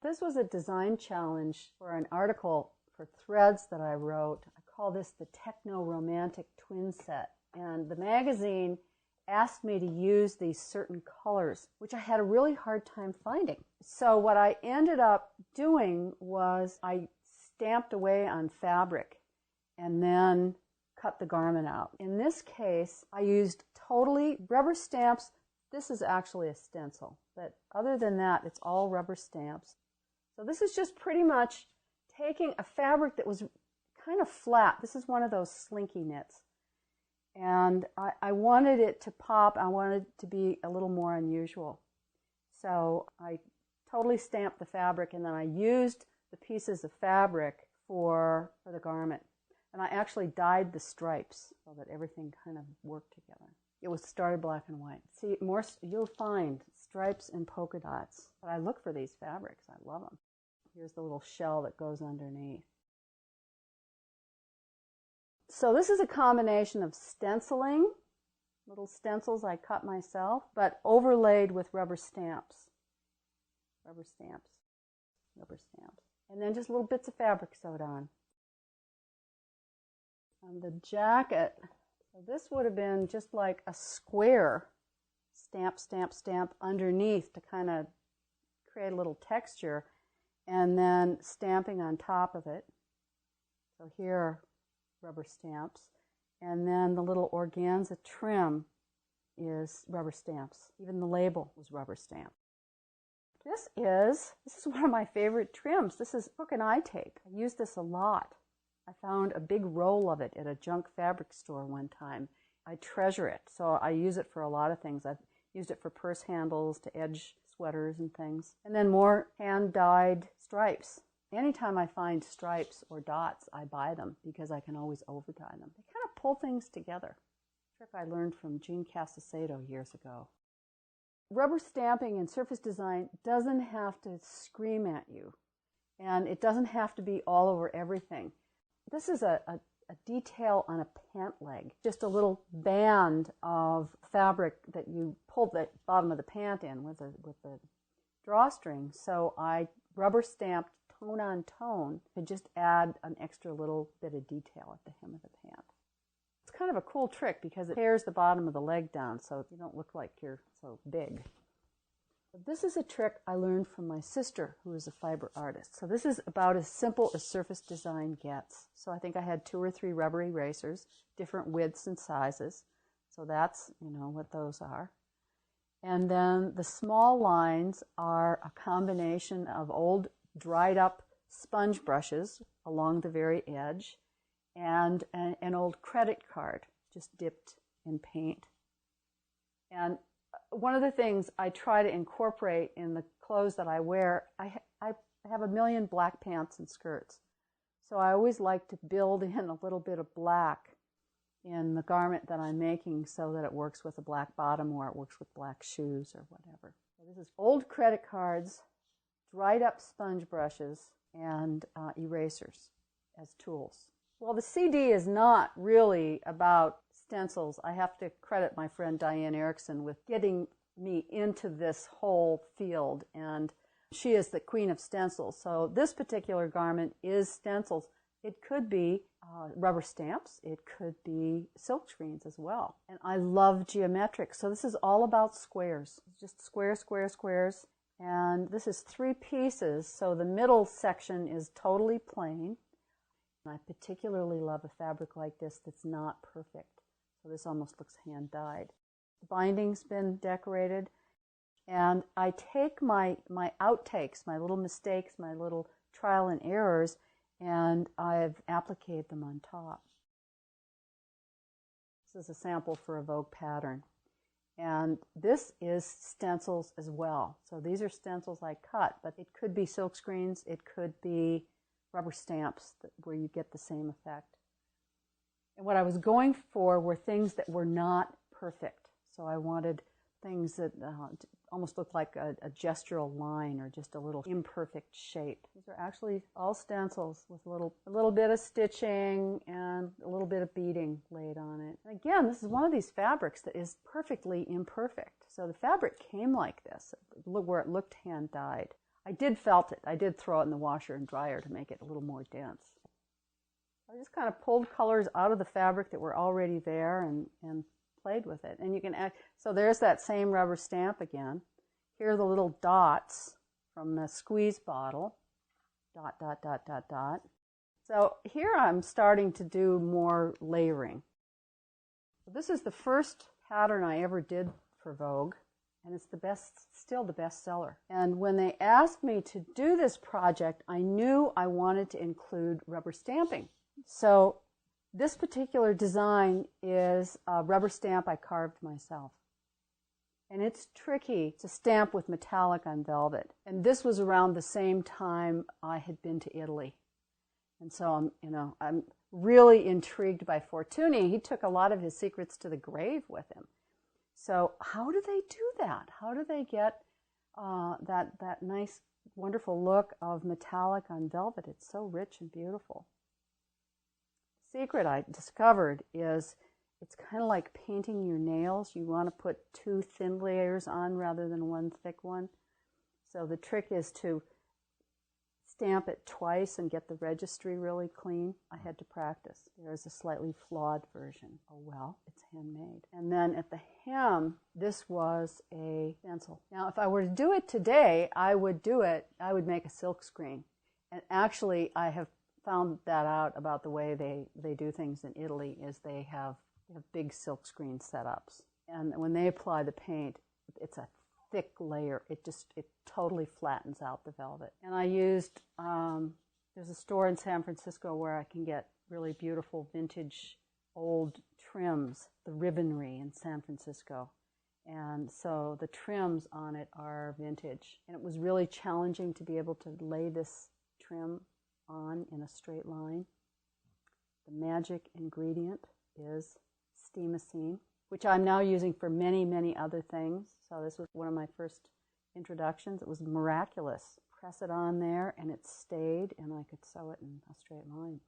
This was a design challenge for an article for Threads that I wrote. I call this the Techo-Romantic Twin Set. And the magazine asked me to use these certain colors, which I had a really hard time finding. So what I ended up doing was I stamped away on fabric and then cut the garment out. In this case, I used totally rubber stamps. This is actually a stencil, but other than that, it's all rubber stamps. So this is just pretty much taking a fabric that was kind of flat. This is one of those slinky knits. And I wanted it to pop. I wanted it to be a little more unusual. So I totally stamped the fabric, and then I used the pieces of fabric for the garment. And I actually dyed the stripes so that everything kind of worked together. It was started black and white. See, more you'll find stripes and polka dots. But I look for these fabrics. I love them. Here's the little shell that goes underneath. So this is a combination of stenciling, little stencils I cut myself, but overlaid with rubber stamps. Rubber stamps. Rubber stamps. And then just little bits of fabric sewed on. And the jacket, so this would have been just like a square stamp, stamp, stamp underneath to kind of create a little texture, and then stamping on top of it. So here are rubber stamps, and then the little organza trim is rubber stamps. Even the label was rubber stamp. This is one of my favorite trims. This is hook and eye tape. I use this a lot. I found a big roll of it at a junk fabric store one time. I treasure it, so I use it for a lot of things. I've used it for purse handles, to edge sweaters and things. And then more hand-dyed stripes. Anytime I find stripes or dots, I buy them because I can always over-dye them. They kind of pull things together. A trick I learned from Jean Casacedo years ago. Rubber stamping in surface design doesn't have to scream at you, and it doesn't have to be all over everything. This is a detail on a pant leg, just a little band of fabric that you pull the bottom of the pant in with a drawstring. So I rubber stamped tone on tone to just add an extra little bit of detail at the hem of the pant. It's kind of a cool trick because it tears the bottom of the leg down so you don't look like you're so big. But this is a trick I learned from my sister, who is a fiber artist. So this is about as simple as surface design gets. So I think I had 2 or 3 rubber erasers, different widths and sizes. So that's, what those are. And then the small lines are a combination of old dried up sponge brushes along the very edge and an old credit card just dipped in paint. And one of the things I try to incorporate in the clothes that I wear, I have a million black pants and skirts. So I always like to build in a little bit of black in the garment that I'm making so that it works with a black bottom or it works with black shoes or whatever. So this is old credit cards, dried up sponge brushes, and erasers as tools. Well, the CD is not really about stencils. I have to credit my friend Diane Erickson with getting me into this whole field, and she is the queen of stencils. So this particular garment is stencils. It could be rubber stamps. It could be silkscreens as well. And I love geometric. So this is all about squares. It's just squares, squares, squares. And this is 3 pieces. So the middle section is totally plain. And I particularly love a fabric like this that's not perfect. So this almost looks hand-dyed. The binding's been decorated. And I take my outtakes, my little mistakes, my little trial and errors, and I've appliqued them on top. This is a sample for a Vogue pattern. And this is stencils as well. So these are stencils I cut, but it could be silkscreens, it could be rubber stamps where you get the same effect. And what I was going for were things that were not perfect. So I wanted things that almost looked like a gestural line or just a little imperfect shape. These are actually all stencils with a little bit of stitching and a little bit of beading laid on it. And again, this is one of these fabrics that is perfectly imperfect. So the fabric came like this, where it looked hand-dyed. I did felt it. I did throw it in the washer and dryer to make it a little more dense. I just kind of pulled colors out of the fabric that were already there and played with it. And you can add, so there's that same rubber stamp again. Here are the little dots from the squeeze bottle. Dot, dot, dot, dot, dot. So here I'm starting to do more layering. This is the first pattern I ever did for Vogue, and it's still the best seller. And when they asked me to do this project, I knew I wanted to include rubber stamping. So this particular design is a rubber stamp I carved myself. And it's tricky to stamp with metallic on velvet. And this was around the same time I had been to Italy. And so I'm really intrigued by Fortuny. He took a lot of his secrets to the grave with him. So how do they do that? How do they get that nice, wonderful look of metallic on velvet? It's so rich and beautiful. The secret I discovered is it's kind of like painting your nails. You want to put 2 thin layers on rather than 1 thick one. So the trick is to stamp it twice and get the registry really clean. I had to practice. There's a slightly flawed version. Oh well, it's handmade. And then at the hem, this was a stencil. Now if I were to do it today, I would make a silk screen. And actually I have found that out about the way they do things in Italy is they have big silk screen setups. And when they apply the paint, it's a thick layer. It totally flattens out the velvet. And I used, there's a store in San Francisco where I can get really beautiful vintage old trims, the ribbonry in San Francisco. And so the trims on it are vintage. And it was really challenging to be able to lay this trim on in a straight line. The magic ingredient is steamacine, which I'm now using for many, many other things. So this was one of my first introductions. It was miraculous. Press it on there and it stayed and I could sew it in a straight line.